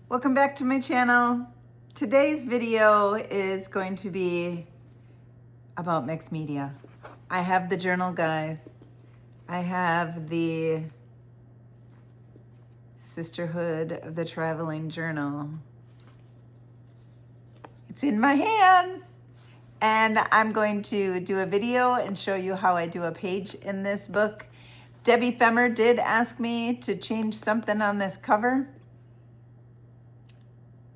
Welcome back to my channel. Today's video is going to be about mixed media. I have the journal, guys. I have the Sisterhood of the Traveling Journal. It's in my hands. And I'm going to do a video and show you how I do a page in this book. Debbie Femmer did ask me to change something on this cover.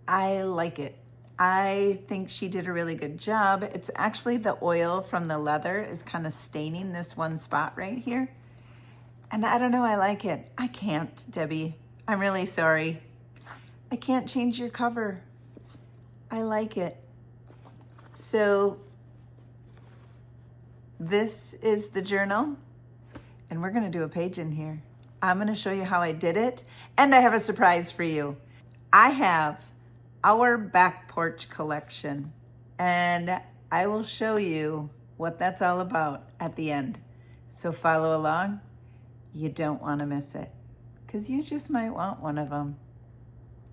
I like it. I think she did a really good job. It's actually the oil from the leather is kind of staining this one spot right here. And I don't know, I like it. I can't, Debbie. I'm really sorry. I can't change your cover. I like it. So this is the journal, and we're gonna do a page in here. I'm gonna show you how I did it, and I have a surprise for you. I have our back porch collection, and I will show you what that's all about at the end. So follow along. You don't want to miss it, because you just might want one of them.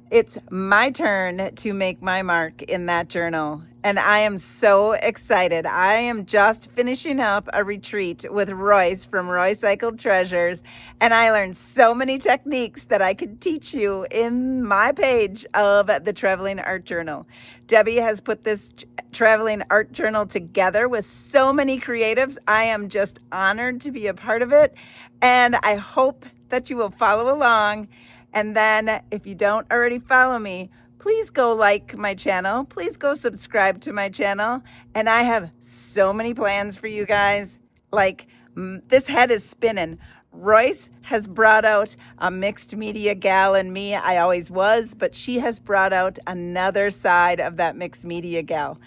It's my turn to make my mark in that journal, and I am so excited. I am just finishing up a retreat with Royce from Roycycled Treasures, and I learned so many techniques that I could teach you in my page of the Traveling Art Journal. Debbie has put this Traveling Art Journal together with so many creatives. I am just honored to be a part of it, and I hope that you will follow along. And then if you don't already follow me, please go like my channel. Please go subscribe to my channel. And I have so many plans for you guys. Like, this head is spinning. Royce has brought out a mixed media gal in me. I always was, but she has brought out another side of that mixed media gal.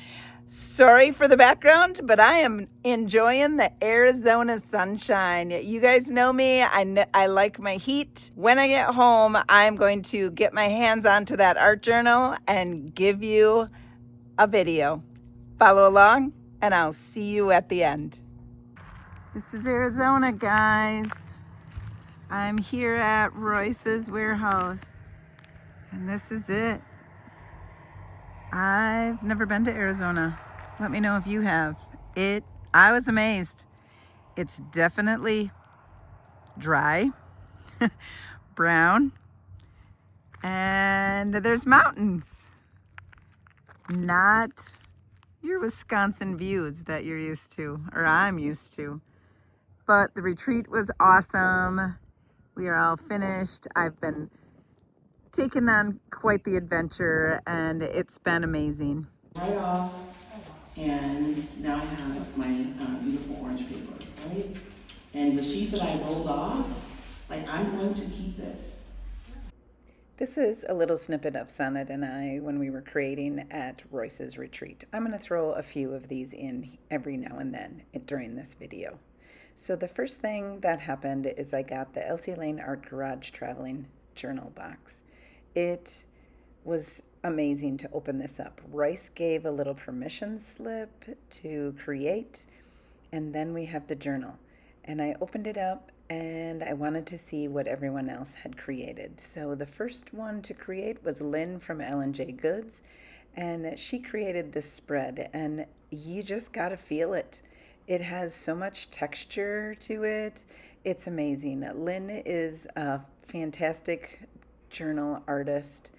Sorry for the background, but I am enjoying the Arizona sunshine. You guys know me. I like my heat. When I get home, I'm going to get my hands onto that art journal and give you a video. Follow along, and I'll see you at the end. This is Arizona, guys. I'm here at Royce's warehouse, and this is it. I've never been to Arizona. Let me know if you have. I was amazed. It's definitely dry, brown, and there's mountains. Not your Wisconsin views that you're used to, or I'm used to. But the retreat was awesome. We are all finished. I've been taken on quite the adventure, and it's been amazing. Right off, and now I have my beautiful orange paper, right? And the sheet that I rolled off, like, I'm going to keep this. This is a little snippet of Sonnet and I when we were creating at Royce's retreat. I'm going to throw a few of these in every now and then during this video. So the first thing that happened is I got the Elsie Lane Art Garage Traveling Journal box. It was amazing to open this up. Royce gave a little permission slip to create, and then we have the journal. And I opened it up, and I wanted to see what everyone else had created. So the first one to create was Lynn from L&J Goods, and she created this spread, and you just gotta feel it. It has so much texture to it. It's amazing. Lynn is a fantastic journal artist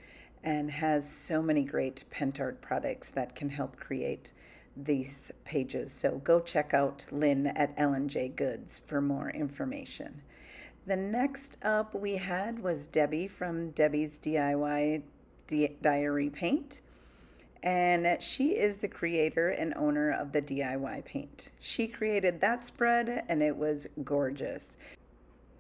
and has so many great pen art products that can help create these pages. So go check out Lynn at L&J Goods for more information. The next up we had was Debbie from Debbie's DIY Diary Paint. And she is the creator and owner of the DIY Paint. She created that spread, and it was gorgeous.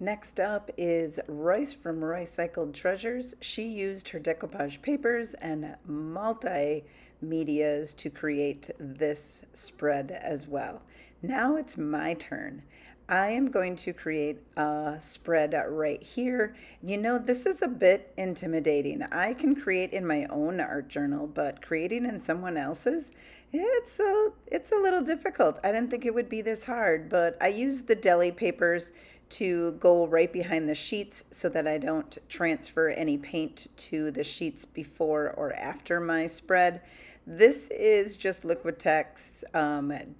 Next up is Royce from Roycycled Treasures. She used her decoupage papers and multimedias to create this spread as well. Now it's my turn. I am going to create a spread right here. You know, this is a bit intimidating. I can create in my own art journal, but creating in someone else's, it's a little difficult. I didn't think it would be this hard, but I used the deli papers to go right behind the sheets so that I don't transfer any paint to the sheets before or after my spread. This is just Liquitex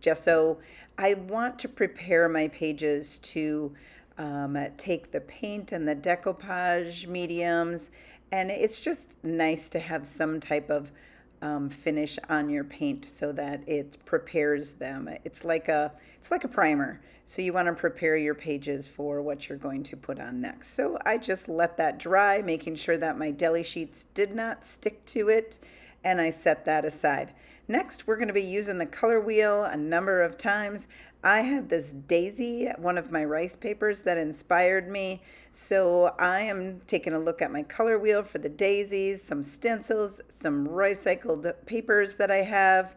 gesso. I want to prepare my pages to take the paint and the decoupage mediums, and it's just nice to have some type of finish on your paint so that it prepares them. It's like a primer. So you want to prepare your pages for what you're going to put on next. So I just let that dry, making sure that my deli sheets did not stick to it, and I set that aside. Next, we're going to be using the color wheel a number of times. I had this daisy, one of my rice papers, that inspired me. So I am taking a look at my color wheel for the daisies, some stencils, some Roycycled papers that I have,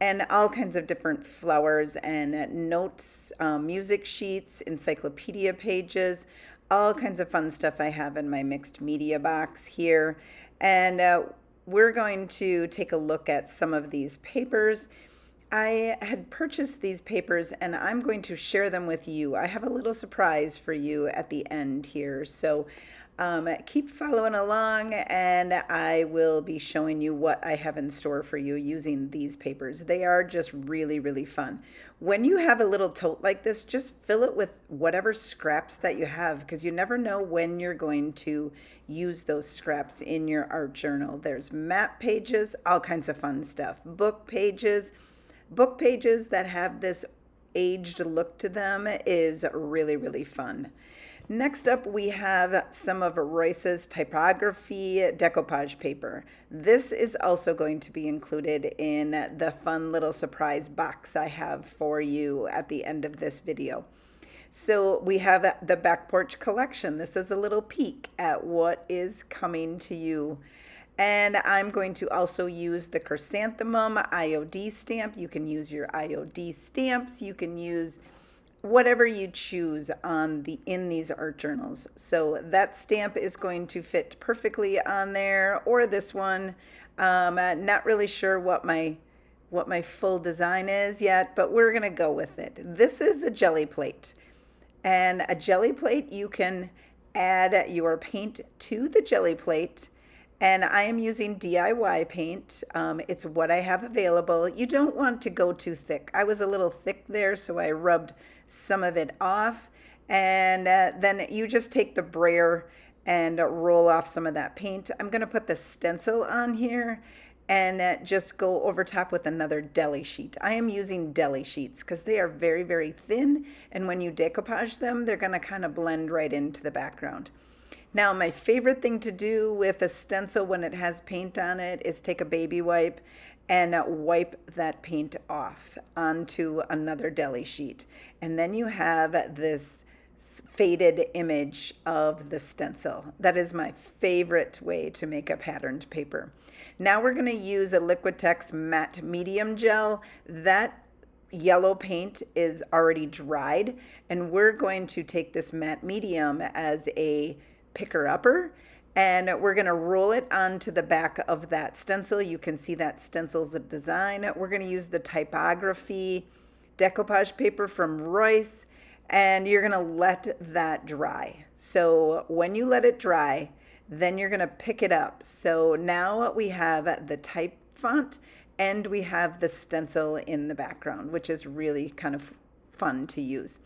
and all kinds of different flowers and notes, music sheets, encyclopedia pages, all kinds of fun stuff I have in my mixed media box here. And we're going to take a look at some of these papers. I had purchased these papers and I'm going to share them with you. I have a little surprise for you at the end here. So keep following along and I will be showing you what I have in store for you using these papers. They are just really, really fun. When you have a little tote like this, just fill it with whatever scraps that you have, because you never know when you're going to use those scraps in your art journal. There's map pages, all kinds of fun stuff, book pages that have this aged look to them is really, really fun. Next up, we have some of Royce's typography decoupage paper. This is also going to be included in the fun little surprise box I have for you at the end of this video. So we have the Back Porch collection. This is a little peek at what is coming to you. And I'm going to also use the chrysanthemum IOD stamp. You can use your IOD stamps. You can use whatever you choose in these art journals. So that stamp is going to fit perfectly on there, or this one. Not really sure what my full design is yet, but we're gonna go with it. This is a jelly plate, and a jelly plate, you can add your paint to the jelly plate. And I am using DIY paint. It's what I have available. You don't want to go too thick. I was a little thick there, so I rubbed some of it off. And then you just take the brayer and roll off some of that paint. I'm going to put the stencil on here and just go over top with another deli sheet. I am using deli sheets because they are very, very thin. And when you decoupage them, they're going to kind of blend right into the background. Now, my favorite thing to do with a stencil when it has paint on it is take a baby wipe and wipe that paint off onto another deli sheet. And then you have this faded image of the stencil. That is my favorite way to make a patterned paper. Now we're going to use a Liquitex matte medium gel. That yellow paint is already dried, and we're going to take this matte medium as a picker-upper, and we're going to roll it onto the back of that stencil. You can see that stencil's a design. We're going to use the typography decoupage paper from Royce, and you're going to let that dry. So when you let it dry, then you're going to pick it up. So now we have the type font and we have the stencil in the background, which is really kind of fun to use.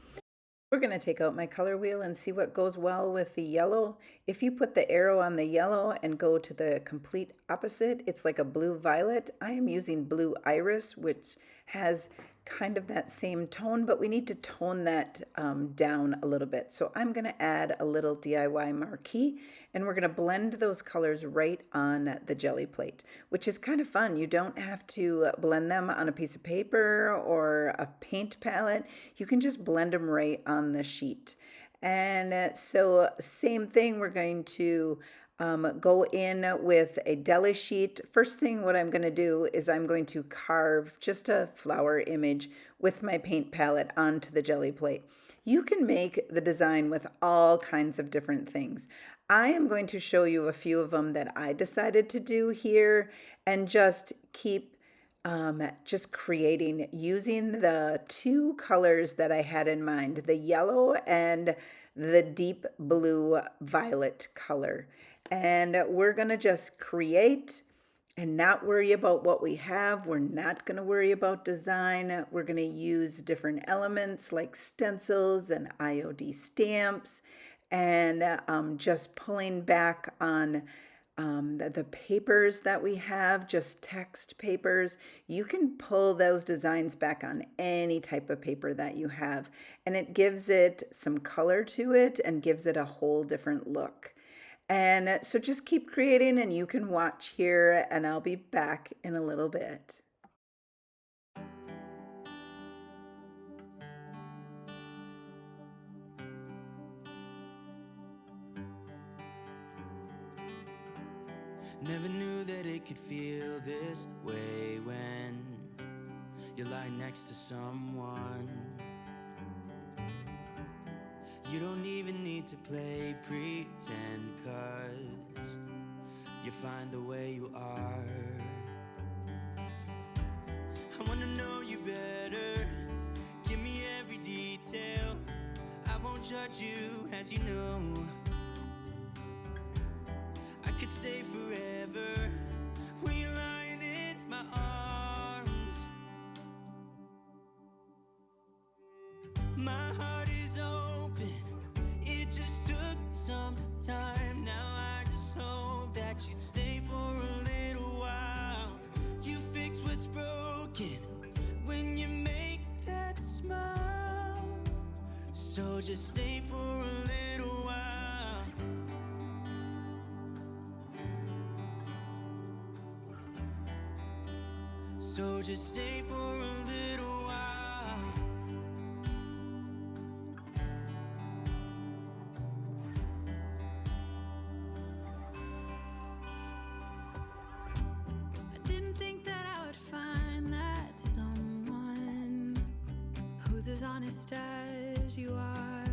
We're going to take out my color wheel and see what goes well with the yellow. If you put the arrow on the yellow and go to the complete opposite, it's like a blue violet. I am using blue iris, which has kind of that same tone, but we need to tone that down a little bit. So I'm going to add a little DIY marquee, and we're going to blend those colors right on the jelly plate, which is kind of fun. You don't have to blend them on a piece of paper or a paint palette. You can just blend them right on the sheet. And so same thing, we're going to go in with a deli sheet. First thing what I'm going to do is I'm going to carve just a flower image with my paint palette onto the jelly plate. You can make the design with all kinds of different things. I am going to show you a few of them that I decided to do here and just keep just creating using the two colors that I had in mind, the yellow and the deep blue violet color. And we're going to just create and not worry about what we have. We're not going to worry about design. We're going to use different elements like stencils and IOD stamps, and just pulling back on the papers that we have, just text papers. You can pull those designs back on any type of paper that you have, and it gives it some color to it and gives it a whole different look. And so just keep creating, and you can watch here, and I'll be back in a little bit. Never knew that it could feel this way when you lie next to someone. You don't even need to play pretend, 'cause you find the way you are. I wanna know you better, give me every detail. I won't judge you, as you know. I could stay forever when you're lying in my arms. My heart is open, it just took some time. Now I just hope that you'd stay for a little while. You fix what's broken when you make that smile. So just stay for a little while. So just stay for a little while. I didn't think that I would find that someone who's as honest as you are.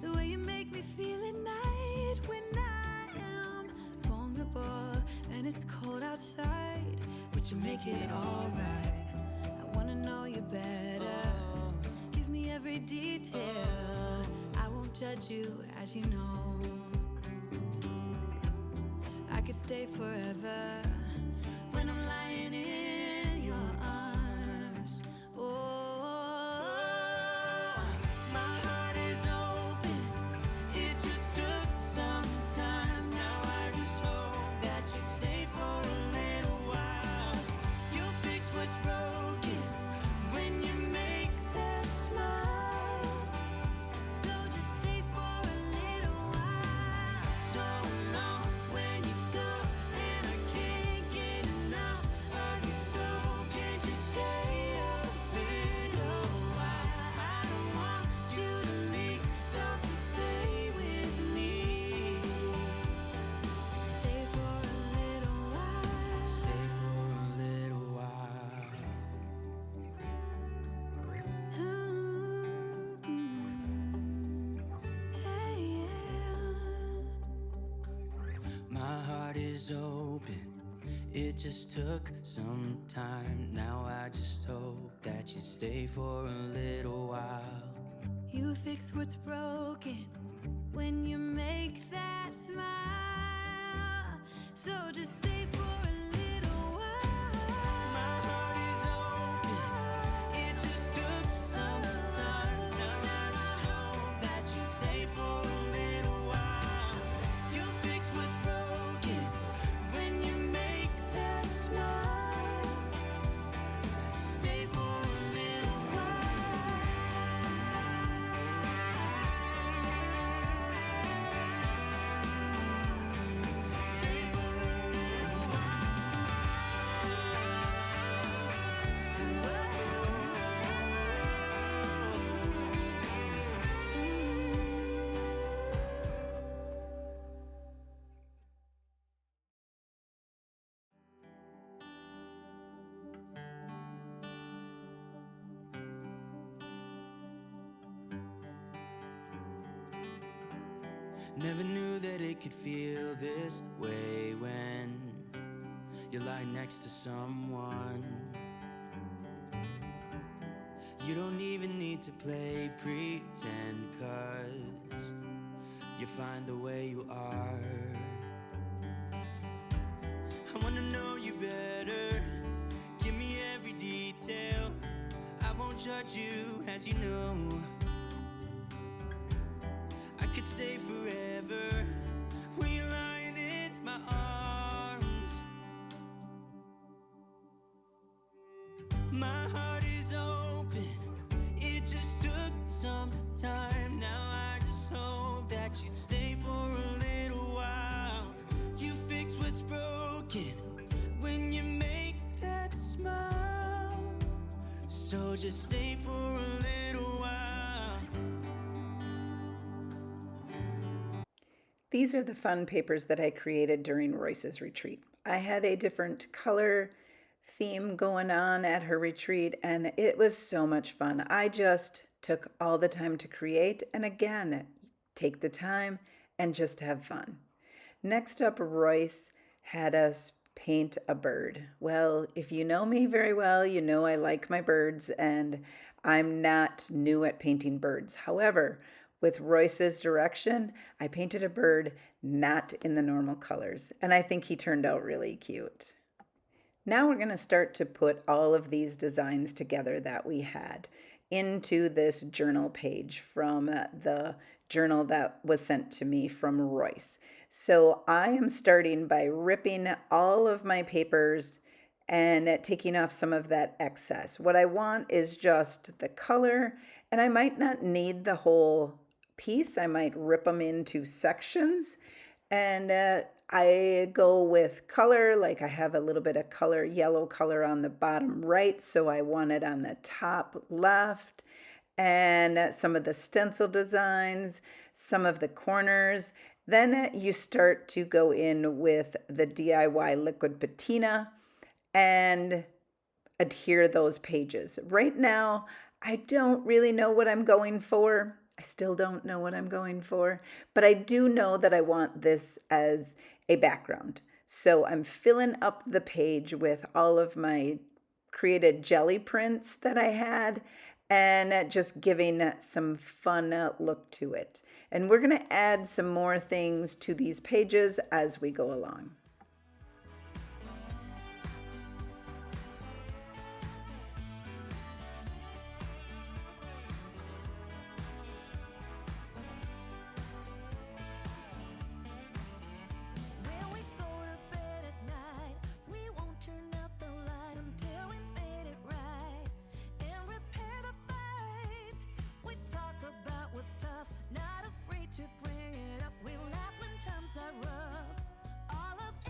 The way you make me feel at night when I am vulnerable and it's cold outside, but you make it alright. I wanna know you better, give me every detail. I won't judge you, as you know. I could stay forever when I'm lying in your arms. Oh, my heart is open, it just took some time. Now I just hope that you stay for a little while. You'll fix what's broken when you make that smile. So just stay for a little while. So long when you go, and I can't get enough of you. So can't you stay a little while? I don't want you to leave, so stay with me. Stay for a little while. Stay for a little while. Hey, my heart is open, it just took some time. Now I just hope that you stay for a little while. You fix what's broken when you make that smile. So just stay for a little while. My heart is open, it just took some time. Now I just hope that you stay for a little while. You fix what's broken when you make that smile. Stay for a little while. Stay for a little Never knew that it could feel this way when you lie next to someone. You don't even need to play pretend, 'cause you're fine the way you are. I wanna know you better, give me every detail. I won't judge you, as you know. I could stay forever when you're lying in my arms. My heart is open, it just took some time. Now I just hope that you'd stay for a little while. You fix what's broken when you make that smile. So just stay for a little while. These are the fun papers that I created during Royce's retreat. I had a different color theme going on at her retreat, and it was so much fun. I just took all the time to create, and again, take the time and just have fun. Next up, Royce had us paint a bird. Well, if you know me very well, you know I like my birds, and I'm not new at painting birds. However, with Royce's direction, I painted a bird not in the normal colors, and I think he turned out really cute. Now we're going to start to put all of these designs together that we had into this journal page from the journal that was sent to me from Royce. So I am starting by ripping all of my papers and taking off some of that excess. What I want is just the color, and I might not need the whole piece. I might rip them into sections, and I go with color, like I have a little bit of color, yellow color on the bottom right, so I want it on the top left, and some of the stencil designs, some of the corners. Then you start to go in with the DIY liquid patina and adhere those pages. Right now, I don't really know what I'm going for. I still don't know what I'm going for, but I do know that I want this as a background. So I'm filling up the page with all of my created jelly prints that I had, and just giving some fun look to it. And we're going to add some more things to these pages as we go along. When we go to bed at night, we won't turn out the light until we made it right and repair the fights. We talk about what's tough, not afraid to bring it up. We laugh when times are rough. All of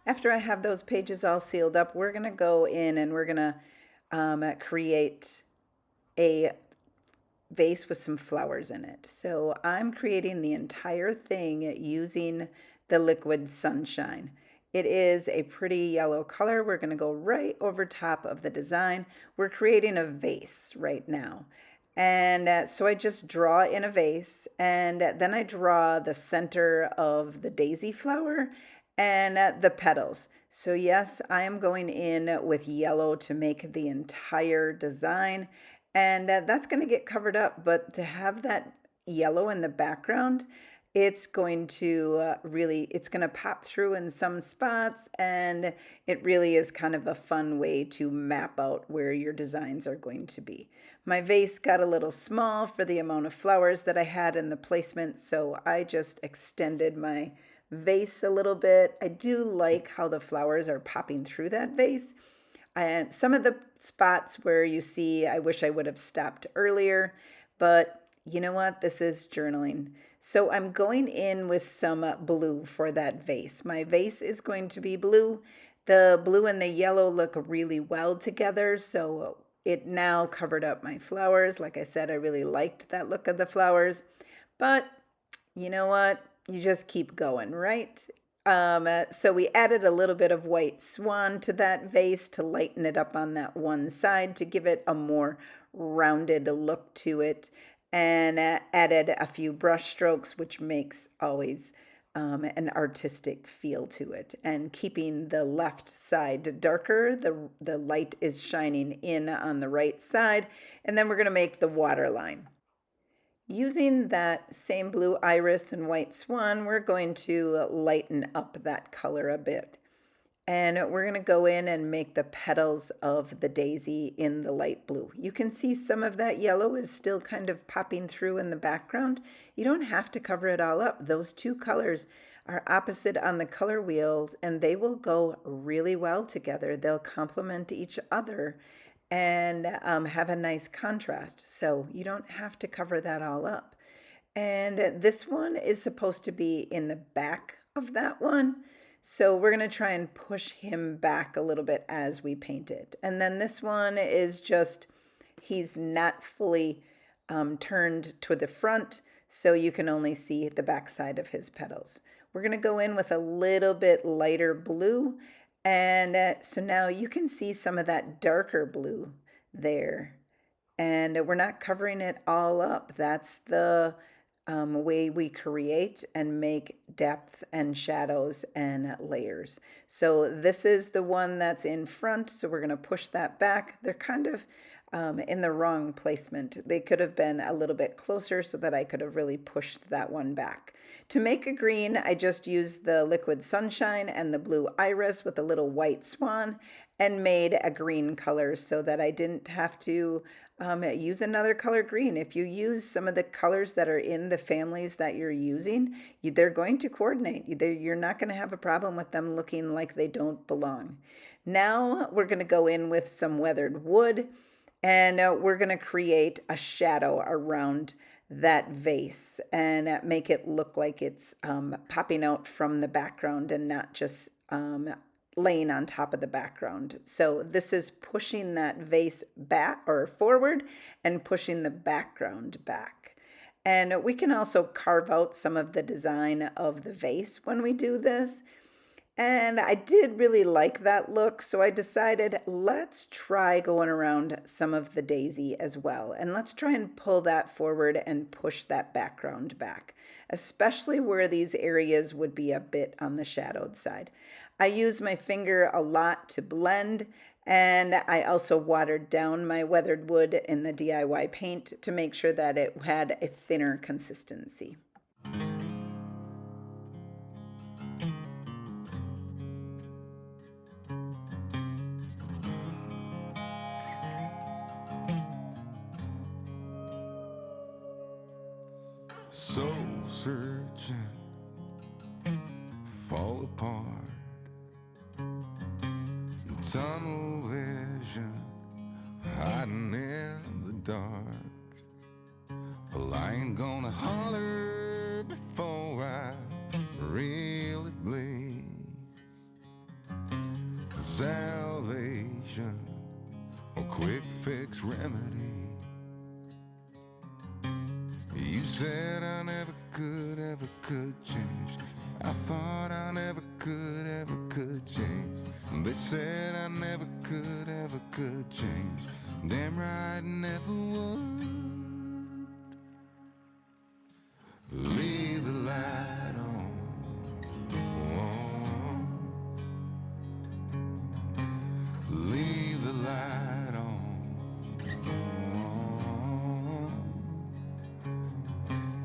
After I have those pages all sealed up, we're going to go in and we're going to create a vase with some flowers in it. So I'm creating the entire thing using the liquid sunshine. It is a pretty yellow color. We're going to go right over top of the design. We're creating a vase right now. And so I just draw in a vase, and then I draw the center of the daisy flower and the petals. So yes, I am going in with yellow to make the entire design, and that's going to get covered up, but to have that yellow in the background, it's going to it's going to pop through in some spots, and it really is kind of a fun way to map out where your designs are going to be. My vase got a little small for the amount of flowers that I had in the placement, so I just extended my vase a little bit. I do like how the flowers are popping through that vase. And some of the spots where you see, I wish I would have stopped earlier, but you know what? This is journaling. So I'm going in with some blue for that vase. My vase is going to be blue. The blue and the yellow look really well together, so it now covered up my flowers. Like I said, I really liked that look of the flowers, but you know what? You just keep going, right? So we added a little bit of white swan to that vase to lighten it up on that one side to give it a more rounded look to it, and added a few brush strokes, which makes always an artistic feel to it. And keeping the left side darker, the light is shining in on the right side, and then we're going to make the water line. Using that same blue iris and white swan, we're going to lighten up that color a bit. And we're going to go in and make the petals of the daisy in the light blue. You can see some of that yellow is still kind of popping through in the background. You don't have to cover it all up. Those two colors are opposite on the color wheel, and they will go really well together. They'll complement each other and have a nice contrast. So you don't have to cover that all up. And this one is supposed to be in the back of that one. So we're going to try and push him back a little bit as we paint it. And then this one is just, he's not fully turned to the front, so you can only see the back side of his petals. We're going to go in with a little bit lighter blue. And so now you can see some of that darker blue there. And we're not covering it all up. That's the way we create and make depth and shadows and layers. So this is the one that's in front. So we're going to push that back. They're kind of in the wrong placement. They could have been a little bit closer so that I could have really pushed that one back. To make a green, I just used the liquid sunshine and the blue iris with a little white swan and made a green color so that I didn't have to use another color green. If you use some of the colors that are in the families that you're using, they're going to coordinate. You're not going to have a problem with them looking like they don't belong. Now we're going to go in with some weathered wood, and we're going to create a shadow around that vase and make it look like it's popping out from the background and not just laying on top of the background. So this is pushing that vase back or forward and pushing the background back. And we can also carve out some of the design of the vase when we do this. And I did really like that look, so I decided let's try going around some of the daisy as well. And let's try and pull that forward and push that background back, especially where these areas would be a bit on the shadowed side. I use my finger a lot to blend, and I also watered down my weathered wood in the DIY paint to make sure that it had a thinner consistency. Soul searching, fall apart, tunnel vision, hiding in the dark. Well, I ain't gonna holler before I really bleed. fixed remedy. You said I never could, ever could change. I thought I never could, ever could change. They said I never could, ever could change. Damn right, never would. Leave the light on. Leave the light on.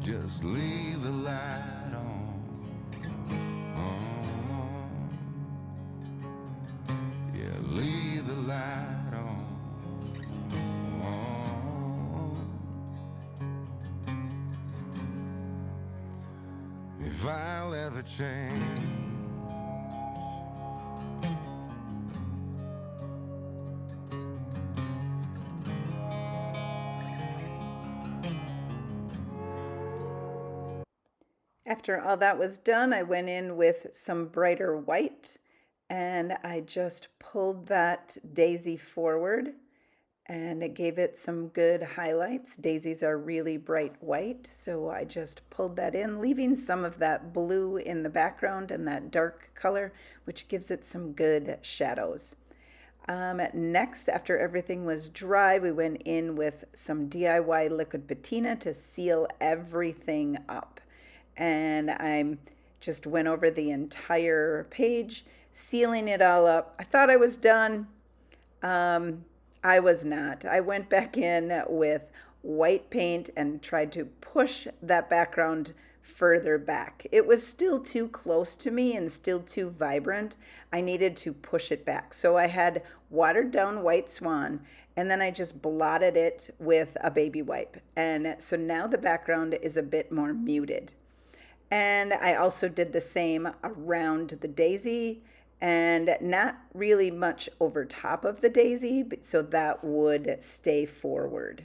Just leave the light on. Yeah, leave the light on. If I'll ever change. After all that was done, I went in with some brighter white and I just pulled that daisy forward and it gave it some good highlights. Daisies are really bright white, so I just pulled that in, leaving some of that blue in the background and that dark color, which gives it some good shadows. Next, after everything was dry, we went in with some DIY liquid patina to seal everything up. And I just went over the entire page, sealing it all up. I thought I was done. I was not. I went back in with white paint and tried to push that background further back. It was still too close to me and still too vibrant. I needed to push it back. So I had watered down white swan and then I just blotted it with a baby wipe. And so now the background is a bit more muted. And I also did the same around the daisy and not really much over top of the daisy, so that would stay forward.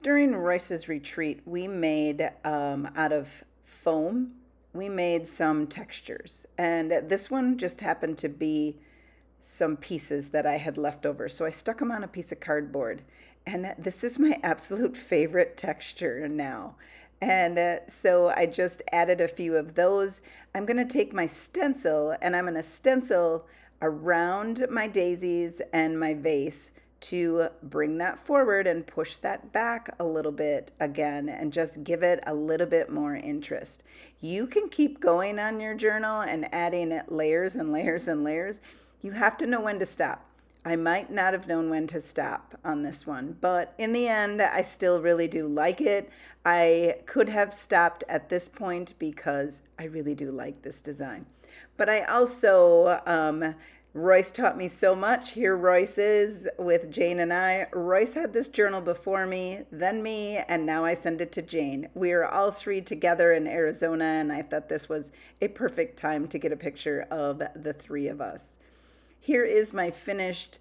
During Royce's retreat, we made, out of foam, we made some textures. And this one just happened to be some pieces that I had left over. So I stuck them on a piece of cardboard. And this is my absolute favorite texture now. And so I just added a few of those. I'm going to take my stencil and I'm going to stencil around my daisies and my vase to bring that forward and push that back a little bit again and just give it a little bit more interest. You can keep going on your journal and adding layers and layers and layers. You have to know when to stop. I might not have known when to stop on this one, but in the end, I still really do like it. I could have stopped at this point because I really do like this design. But I also, Royce taught me so much. Here Royce is with Jane and I. Royce had this journal before me, then me, and now I send it to Jane. We are all three together in Arizona, and I thought this was a perfect time to get a picture of the three of us. Here is my finished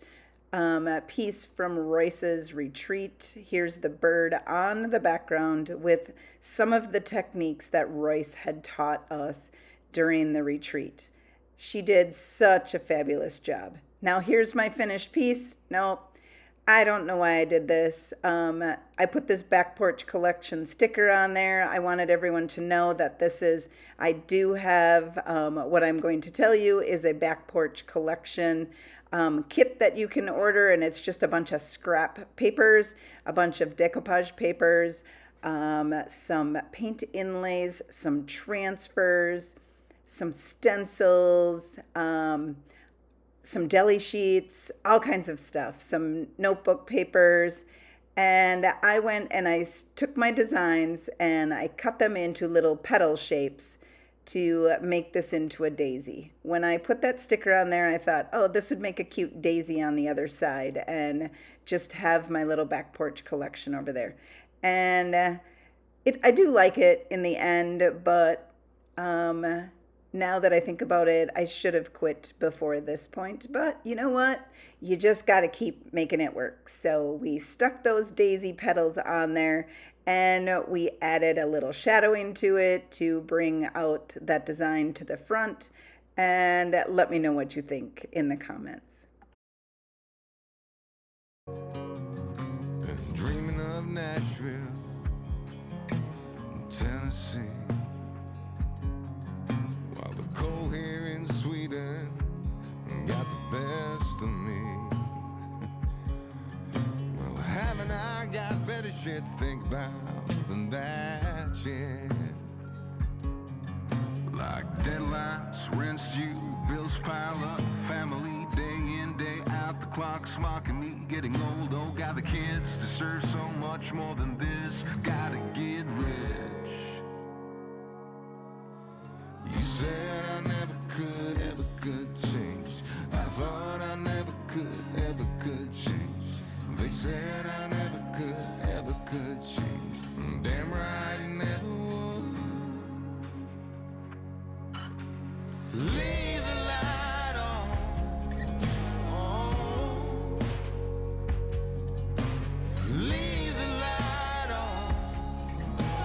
piece from Royce's retreat. Here's the bird on the background with some of the techniques that Royce had taught us during the retreat. She did such a fabulous job. Now here's my finished piece. No, I don't know why I did this. I put this Back Porch Collection sticker on there. I wanted everyone to know that this is, I do have, what I'm going to tell you is a Back Porch Collection kit that you can order, and it's just a bunch of scrap papers, a bunch of decoupage papers, some paint inlays, some transfers, some stencils, some deli sheets, all kinds of stuff, some notebook papers. And I went and I took my designs and I cut them into little petal shapes to make this into a daisy. When I put that sticker on there, I thought, oh, this would make a cute daisy on the other side and just have my little Back Porch Collection over there. And I do like it in the end, but now that I think about it, I should have quit before this point. But you know what? You just got to keep making it work. So we stuck those daisy petals on there and we added a little shadowing to it to bring out that design to the front. And let me know what you think in the comments. Nashville, Tennessee. While the cold here in Sweden got the best of me. Well, haven't I got better shit to think about than that shit? Like deadlines, rents due, bills pile up, family day in, day out, the clock's mocking me, getting old, oh God, the kids deserve so much more than this, gotta get rich. You said I never could change, I thought I never could change, they said I never could change, damn right I never would. Leave the light on, oh. Leave the light on, oh.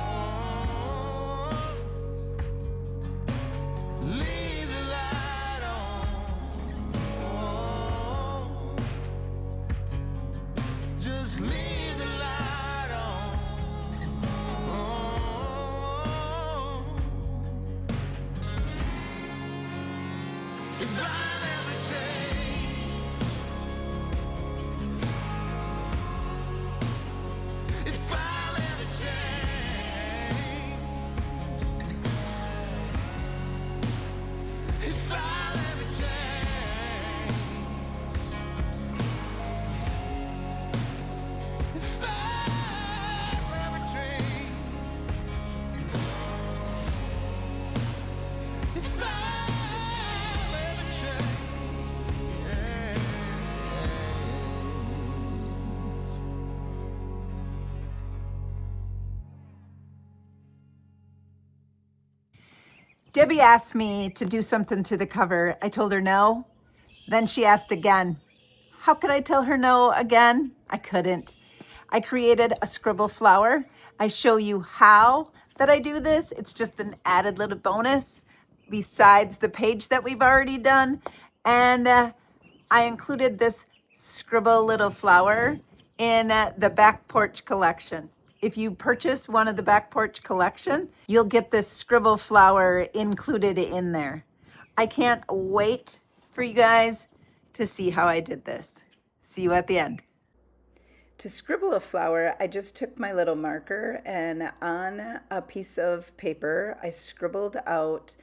Leave the light on, oh. Just leave the light on, oh. If I never change, if I never change, if I never change, if I never change, if I Debbie asked me to do something to the cover. I told her no. Then she asked again. How could I tell her no again? I couldn't. I created a scribble flower. I show you how that I do this. It's just an added little bonus besides the page that we've already done. And I included this scribble little flower in the back porch collection. If you purchase one of the back porch collection, you'll get this scribble flower included in there. I can't wait for you guys to see how I did this. See you at the end. To scribble a flower, I just took my little marker and on a piece of paper, I scribbled out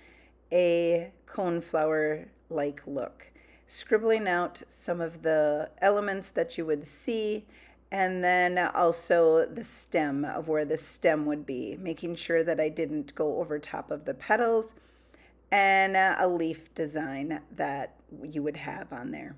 a coneflower-like look, scribbling out some of the elements that you would see, and then also the stem of where the stem would be, making sure that I didn't go over top of the petals, and a leaf design that you would have on there.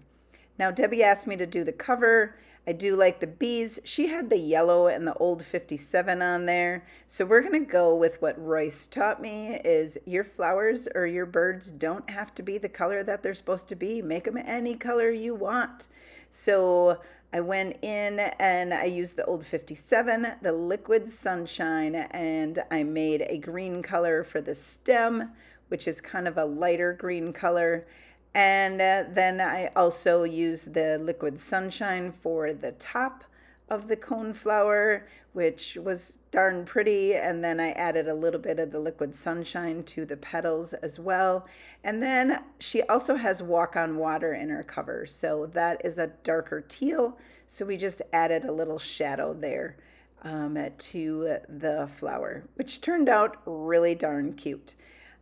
Now, Debbie asked me to do the cover. I do like the bees. She had the yellow and the old 57 on there. So we're gonna go with what Royce taught me is your flowers or your birds don't have to be the color that they're supposed to be. Make them any color you want. So I went in and I used the old 57, the liquid sunshine, and I made a green color for the stem, which is kind of a lighter green color. And then I also used the liquid sunshine for the top of the coneflower, which was darn pretty. And then I added a little bit of the liquid sunshine to the petals as well. And then she also has Walk on Water in her cover. So that is a darker teal. So we just added a little shadow there to the flower, which turned out really darn cute.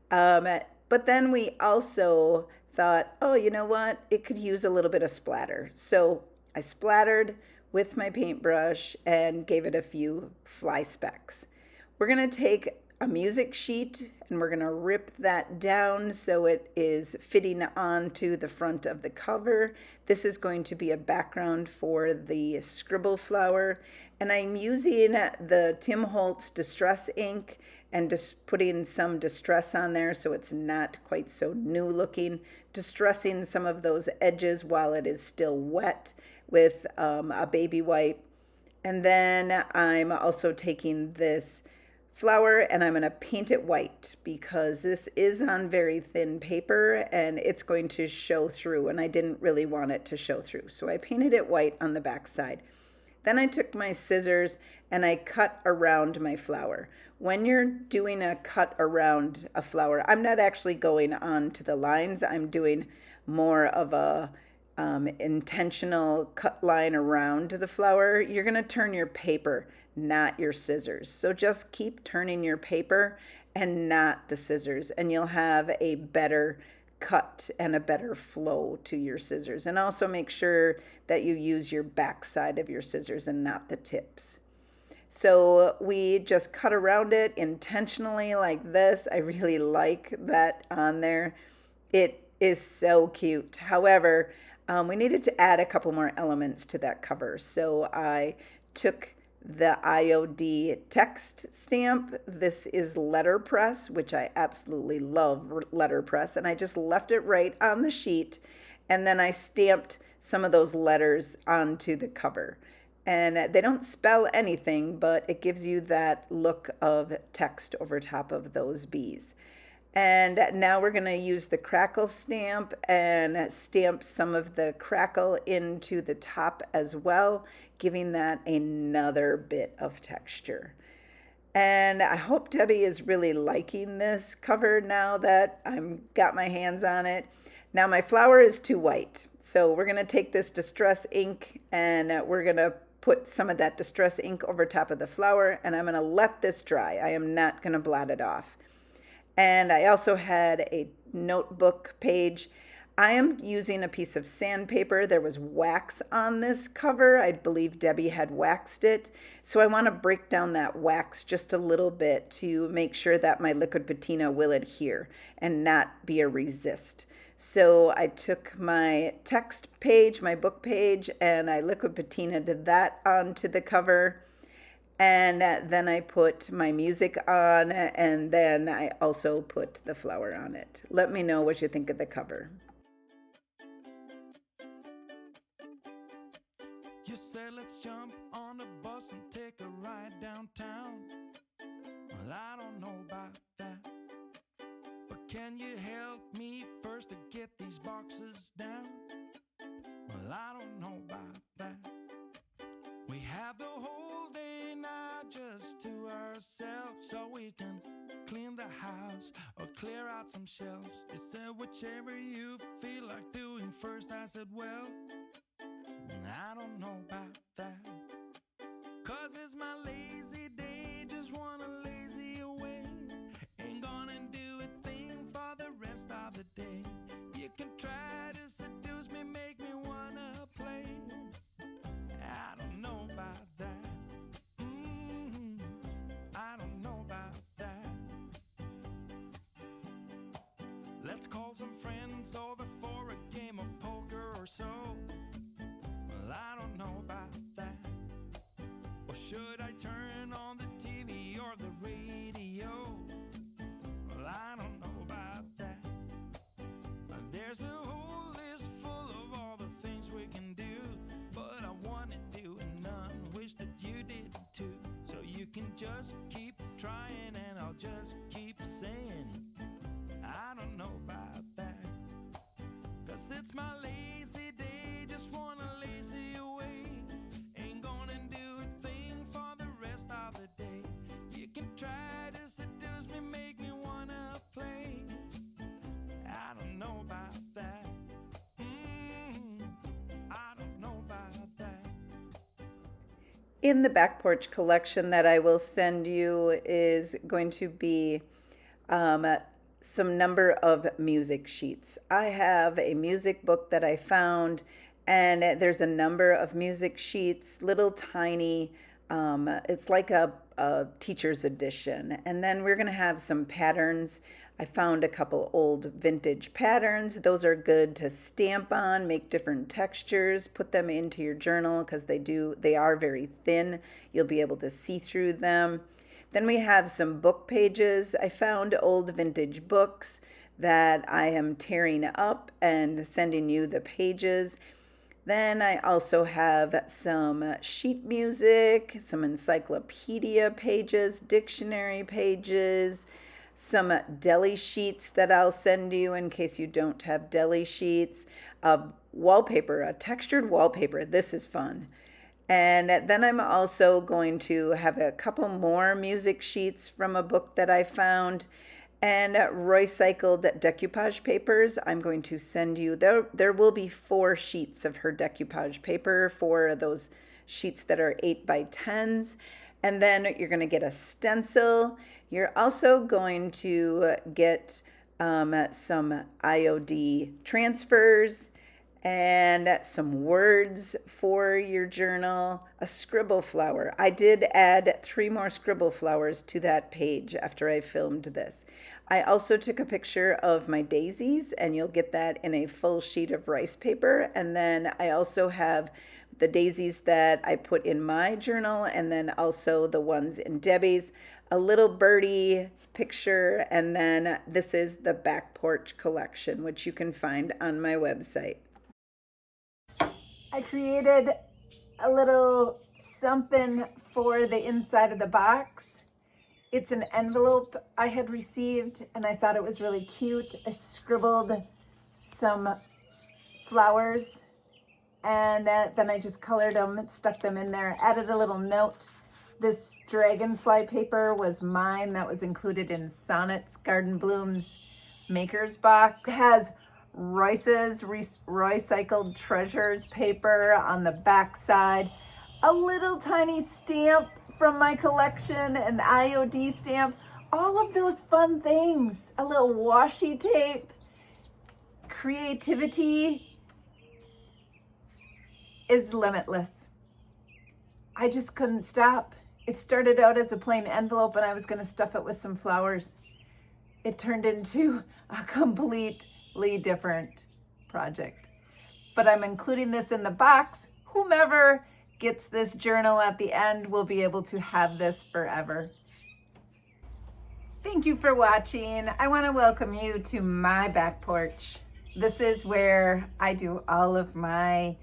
But then we also thought, oh, you know what? It could use a little bit of splatter. So I splattered with my paintbrush and gave it a few fly specks. We're gonna take a music sheet and we're gonna rip that down so it is fitting onto the front of the cover. This is going to be a background for the scribble flower. And I'm using the Tim Holtz Distress ink and just putting some distress on there so it's not quite so new looking, distressing some of those edges while it is still wet with a baby wipe. And then I'm also taking this flower and I'm going to paint it white because this is on very thin paper and it's going to show through, and I didn't really want it to show through. So I painted it white on the back side. Then I took my scissors and I cut around my flower. When you're doing a cut around a flower, I'm not actually going on to the lines. I'm doing more of a intentional cut line around the flower. You're going to turn your paper, not your scissors. So just keep turning your paper and not the scissors, and you'll have a better cut and a better flow to your scissors. And also make sure that you use your back side of your scissors and not the tips. So we just cut around it intentionally like this. I really like that on there. It is so cute. However, we needed to add a couple more elements to that cover. So I took the IOD text stamp. This is letterpress, which I absolutely love letterpress. And I just left it right on the sheet. And then I stamped some of those letters onto the cover. And they don't spell anything, but it gives you that look of text over top of those bees. And now we're going to use the crackle stamp and stamp some of the crackle into the top as well, giving that another bit of texture. And I hope Debbie is really liking this cover now that I've got my hands on it. Now my flower is too white, so we're going to take this distress ink and we're going to put some of that distress ink over top of the flower, and I'm going to let this dry. I am not going to blot it off. And I also had a notebook page. I am using a piece of sandpaper. There was wax on this cover. I believe Debbie had waxed it. So I want to break down that wax just a little bit to make sure that my liquid patina will adhere and not be a resist. So I took my text page, my book page, and I liquid patinaed that onto the cover. And then I put my music on, and then I also put the flower on it. Let me know what you think of the cover. You said let's jump on the bus and take a ride downtown. Well, I don't know about that, but can you help me first to get these boxes down? Well, I don't know about that. We have the whole day now just to ourselves, so we can clean the house or clear out some shelves. You said whichever you feel like doing first. I said, well, I don't know about that, 'cause it's my lazy day, just wanna lazy away. Ain't gonna do a thing for the rest of the day. You can try to seduce me, make me wanna play. I don't know about that. I don't know about that. Let's call some friends over for a game of poker or so. Well, I don't know about that. Or should I turn on the TV or the radio? Well, I don't know about that. There's a whole list full of all the things we can do, but I want to do none, wish that you did too. So you can just keep trying and I'll just keep saying I don't know about that, 'cause it's my lazy day, just wanna lazy away. Ain't gonna do a thing for the rest of the day. You can try to seduce me, make me wanna play. I don't know about that. I don't know about that. In the back porch collection that I will send you is going to be some number of music sheets. I have a music book that I found, and there's a number of music sheets, little tiny, it's like a teacher's edition. And then we're going to have some patterns. I found a couple old vintage patterns. Those are good to stamp on, make different textures, put them into your journal because they are very thin. You'll be able to see through them. Then we have some book pages. I found old vintage books that I am tearing up and sending you the pages. Then I also have some sheet music, some encyclopedia pages, dictionary pages, some deli sheets that I'll send you in case you don't have deli sheets, wallpaper, a textured wallpaper. This is fun. And then I'm also going to have a couple more music sheets from a book that I found. And Roycycled decoupage papers. I'm going to send you, there will be 4 sheets of her decoupage paper for those sheets that are 8x10s. And then you're going to get a stencil. You're also going to get some IOD transfers and some words for your journal, a scribble flower. I did add 3 more scribble flowers to that page after I filmed this. I also took a picture of my daisies, and you'll get that in a full sheet of rice paper. And then I also have the daisies that I put in my journal, and then also the ones in Debbie's, a little birdie picture, and then this is the back porch collection, which you can find on my website. I created a little something for the inside of the box. It's an envelope I had received, and I thought it was really cute. I scribbled some flowers, and then I just colored them and stuck them in there, added a little note. This dragonfly paper was mine. That was included in Sonnet's Garden Blooms Maker's Box. It has Royce's Roycycled Treasures paper on the back side, a little tiny stamp from my collection, an IOD stamp, all of those fun things, a little washi tape. Creativity is limitless. I just couldn't stop. It started out as a plain envelope, and I was going to stuff it with some flowers. It turned into a completely different project. But I'm including this in the box. Whomever gets this journal at the end will be able to have this forever. Thank you for watching. I want to welcome you to my back porch. This is where I do all of my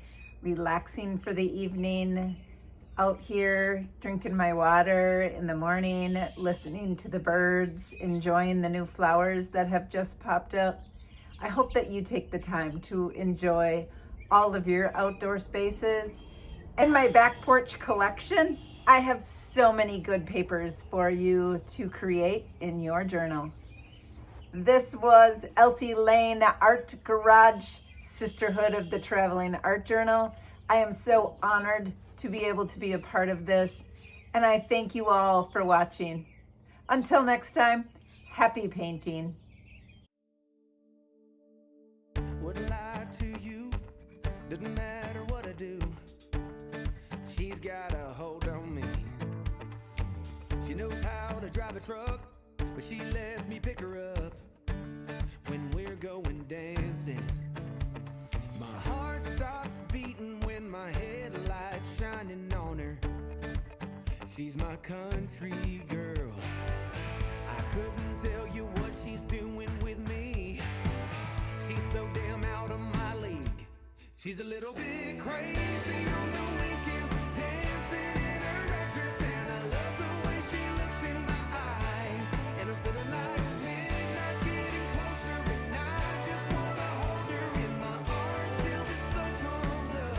relaxing for the evening, out here drinking my water in the morning, listening to the birds, enjoying the new flowers that have just popped up. I hope that you take the time to enjoy all of your outdoor spaces. In my back porch collection, I have so many good papers for you to create in your journal. This was Elsie Lane Art Garage, Sisterhood of the Traveling Art Journal. I am so honored to be able to be a part of this, and I thank you all for watching. Until next time, happy painting. Wouldn't lie to you, doesn't matter what I do. She's got a hold on me. She knows how to drive a truck, but she lets me pick her up when we're going dancing. My heart stops beating when my headlights shining on her. She's my country girl. I couldn't tell you what she's doing with me. She's so damn out of my league. She's a little bit crazy on the weekends, dancing in her red dress, and I love the way she looks in my eyes. And I'm feeling like midnight's getting closer, and I just wanna hold her in my arms till the sun comes up.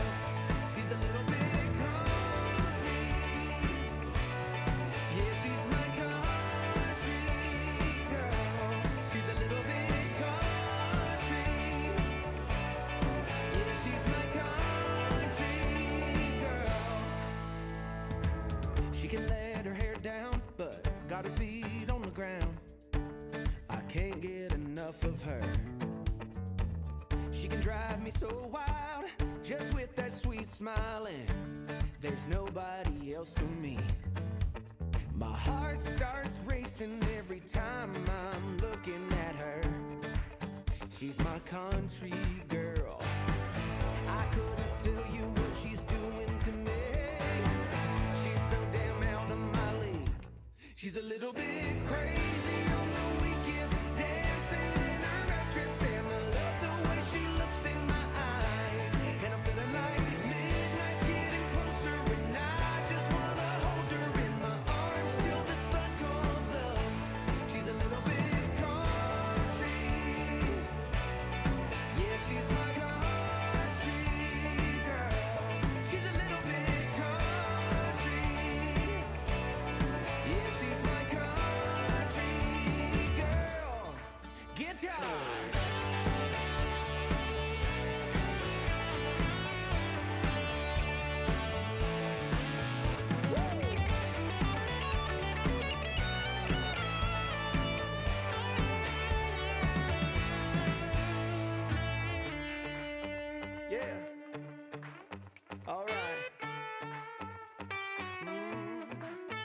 She's a little bit country, yeah, she's my country girl. She's a little bit country, yeah, she's my country girl. She can let her hair down, but got her feet on the ground. I can't get enough of her. She can drive me so wild, just with that sweet smile, and there's nobody else for me. My heart starts racing every time I'm looking at her. She's my country girl. I couldn't tell you what she's doing to me. She's so damn out of my league. She's a little bit crazy on the weekends, dancing in her red dress, and I love the way she looks in my eyes. And I'm feeling like midnight's getting closer, and I just wanna hold her in my arms till the sun comes up. She's a little bit country, yeah, she's my country girl. She's a little bit country. Thank